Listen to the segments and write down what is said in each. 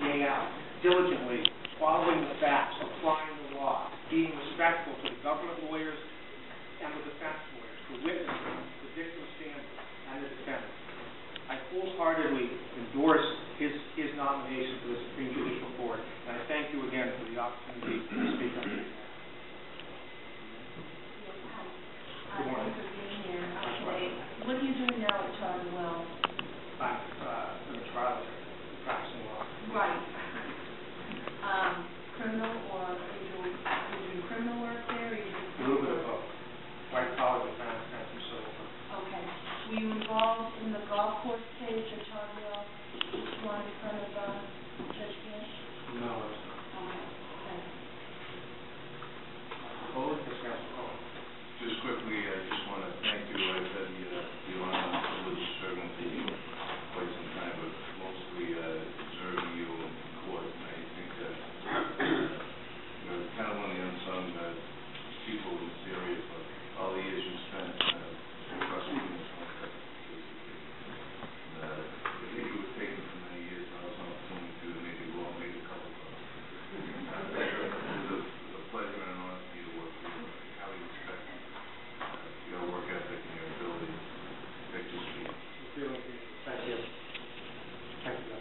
day out, diligently following the facts, applying the law, being respectful to the government lawyers and the defense lawyers, the witnesses, the victim families, and the defendants. I wholeheartedly endorse his nomination for the Supreme Judicial Court, and I thank you again for the opportunity to speak on this. Good morning. Thank you for being here. Okay. What are you doing now at Charterwell? I'm a trial attorney, practicing law. Right. Criminal, or you do criminal work there? Or you do A little bit of both. White collar defense and some civil work. Okay. Were you involved in the golf course case at Charterwell? This one in front of Judge Gants? No, I was not. Okay. Thanks. Just quickly, I just want to thank you. I've had the honor and privilege of serving with you for quite some time, but mostly observing you in court. And I think that you're kind of one of the unsung people in this area for all the years you spent prosecuting this one type of cases. I think it would take me for many years. I was on the phone to maybe go out and make a couple of It was a pleasure and an honor for you to work with you. I highly respect you. Your work ethic and your ability to take this speech. Thank you. Thank you.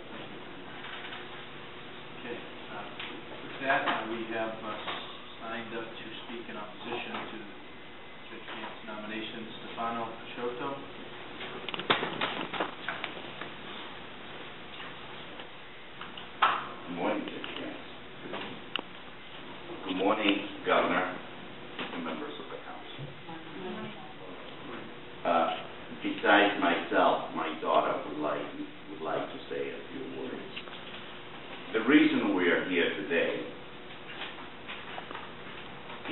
Okay. With that, we have signed up to speak in opposition to Judge Gants' nomination, Stefano Picciotto. Good morning, Judge Gants. Good morning, Governor and members of the Council. Besides myself, my daughter would like to say a few words. The reason we are here today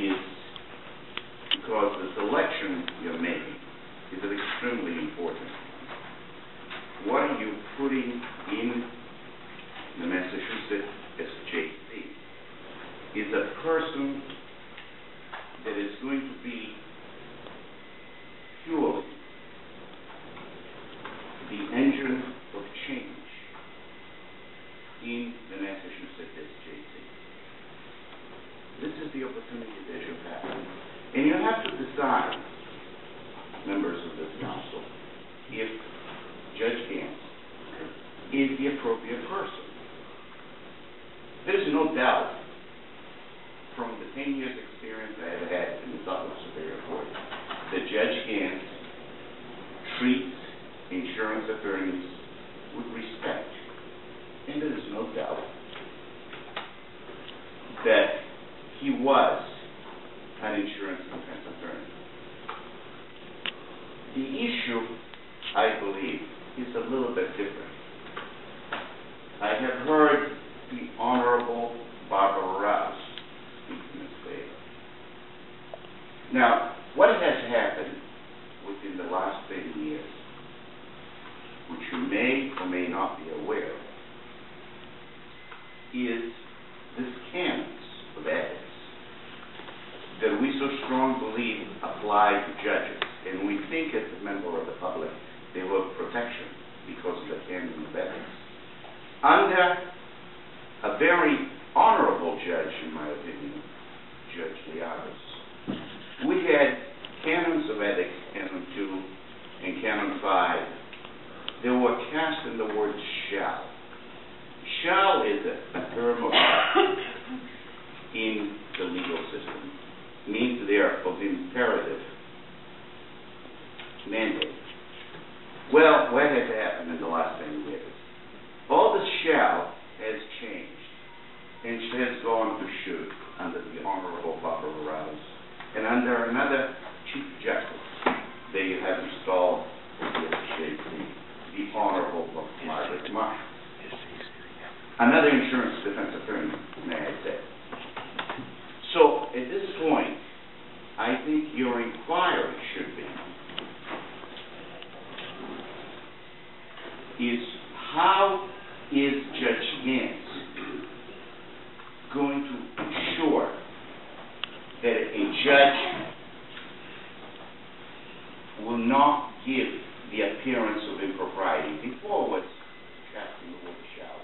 is because the selection you're making is an extremely important one. What are you putting in the Massachusetts SJC is a person that is going to be purely the engine of change in the Massachusetts SJC. This is the opportunity that you have. And you have to decide, members of this council, if Judge Gants is the appropriate person. There's no doubt from the 10 years experience I have had in the Suffolk Superior Court that Judge Gants treats insurance attorneys with respect. And there is no doubt that he was an insurance defense attorney. The issue, I believe, is a little bit different. I have heard the Honorable Barbara Rouse speak in this favor. Now, what has happened within the last 30 years, which you may or may not be aware of, is this canons of ethics that we so strongly believe apply to judges. And we think as a member of the public, they have protection because of the canon of ethics. Under a very honorable judge, in my opinion, Judge Liagas, we had canons of ethics, Canon 2 and Canon 5, they were cast in the word shall. Shall is a term of art in the legal system. It means they are of imperative mandate. Well, what has happened in the last 10 years? All the shall has changed and has gone to should under the Honorable Barbara Rouse and under another Chief Justice they have installed the SJC, the Honorable Margaret Marsh. Another insurance defense attorney, may I say. So, at this point, I think your inquiry should be, is how is Judge Gants going to ensure that a judge will not give the appearance of impropriety before what's casting the word shall.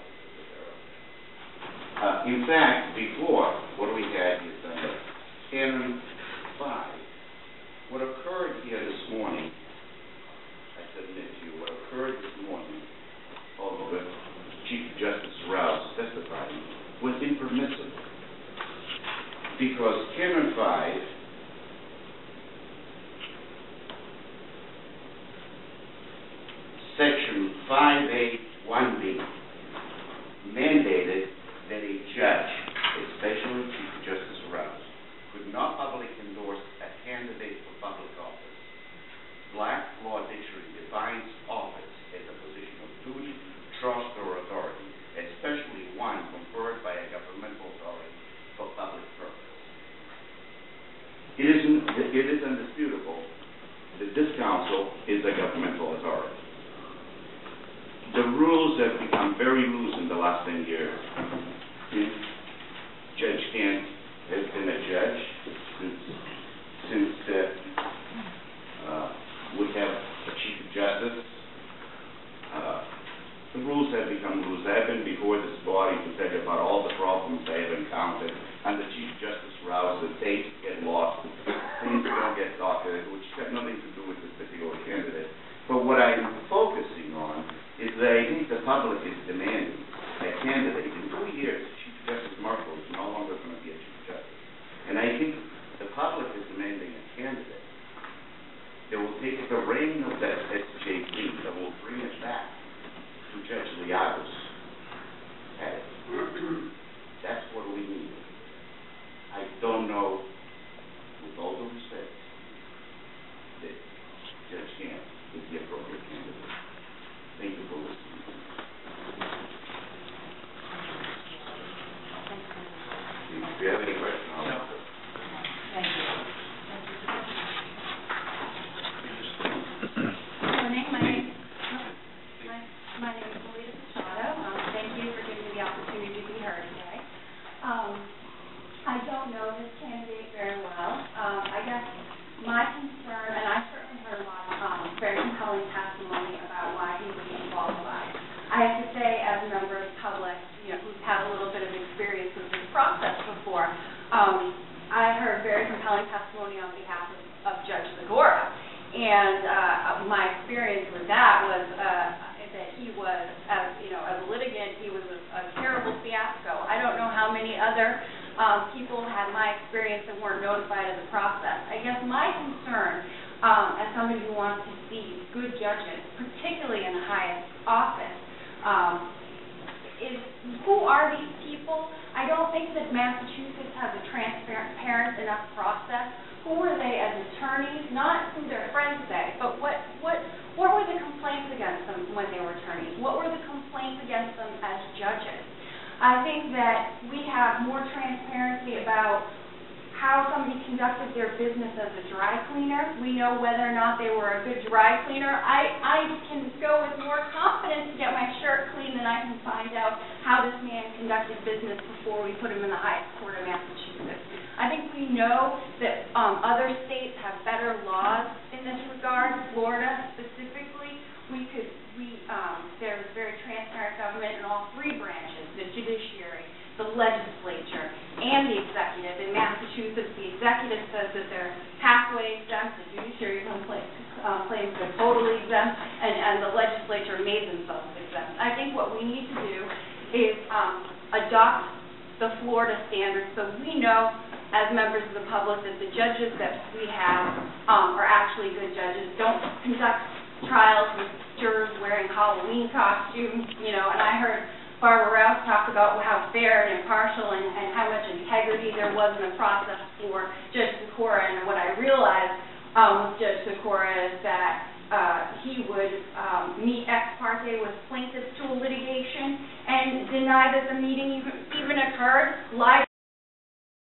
In fact, before, what we had is Canon 5. What occurred here this morning, I submit to you, what occurred this morning, although Chief Justice Rouse testifying, was impermissible. Because Canon 5 Section 5A1B mandated that a judge, especially Chief Justice Rouse, could not publicly endorse a candidate for public office. Black Law Dictionary defines office as a position of duty, trust, or authority, especially one conferred by a governmental authority for public purpose. It is undisputable that this council is a governmental authority. The rules have become very loose in the last 10 years. Judge Gant has been a judge since we have a Chief Justice. The rules have become loose. I've been before this body to tell you about all the problems I have encountered, and the Chief Justice Rouse, the dates get lost, things don't get documented, which have nothing to do with this particular candidate. But what I'm focusing on is that I think the public is demanding a candidate. In 2 years, Chief Justice Marshall is no longer going to be a Chief Justice. And I think the public is demanding a candidate that will take the reign of that SJP, that will bring it back to Judge Liagos. That's what we need. I don't know, with all due respect, that Judge Gant is the appropriate candidate. Thank you for listening. Do you have any questions? No. Thank you. My name is Melita Pichotto. Thank you for giving me the opportunity to be heard today. I don't know this candidate very well. I guess my concern, and I certainly heard a lot of very compelling testimony about why he would be qualified. I have to say, as a member of the public, who's had a little bit of experience with this process before, I heard very compelling testimony on behalf of Judge Segura. And my experience with that was that he was, as a litigant, he was a terrible fiasco. I don't know how many other people had my experience and weren't notified of the process. I guess my concern, as somebody who wants to see good judges, particularly in the highest office, is who are these people? I don't think that Massachusetts has a transparent enough process. Who were they as attorneys? Not who their friends say, but what were the complaints against them when they were attorneys? What were the complaints against them as judges? I think that we have more transparency about how somebody conducted their business as a dry cleaner. We know whether or not they were a good dry cleaner. I can go with more confidence to get my shirt clean than I can find out how this man conducted business before we put him in the highest court of Massachusetts. I think we know that other states have better laws in this regard. Florida specifically, there's very transparent government in all three branches, the judiciary, the legislature, and the executive. In Massachusetts, the executive says that they're halfway exempt, the judiciary claims they're totally exempt, and the legislature made themselves exempt. I think what we need to do is adopt the Florida standards so we know, as members of the public, that the judges that we have are actually good judges. Don't conduct trials with jurors wearing Halloween costumes, and I heard Barbara Rouse talk about how fair and impartial and how much integrity there was in the process for Judge Sikora. And what I realized with Judge Sikora is that he would meet ex parte with plaintiffs to a litigation and deny that the meeting even occurred, lie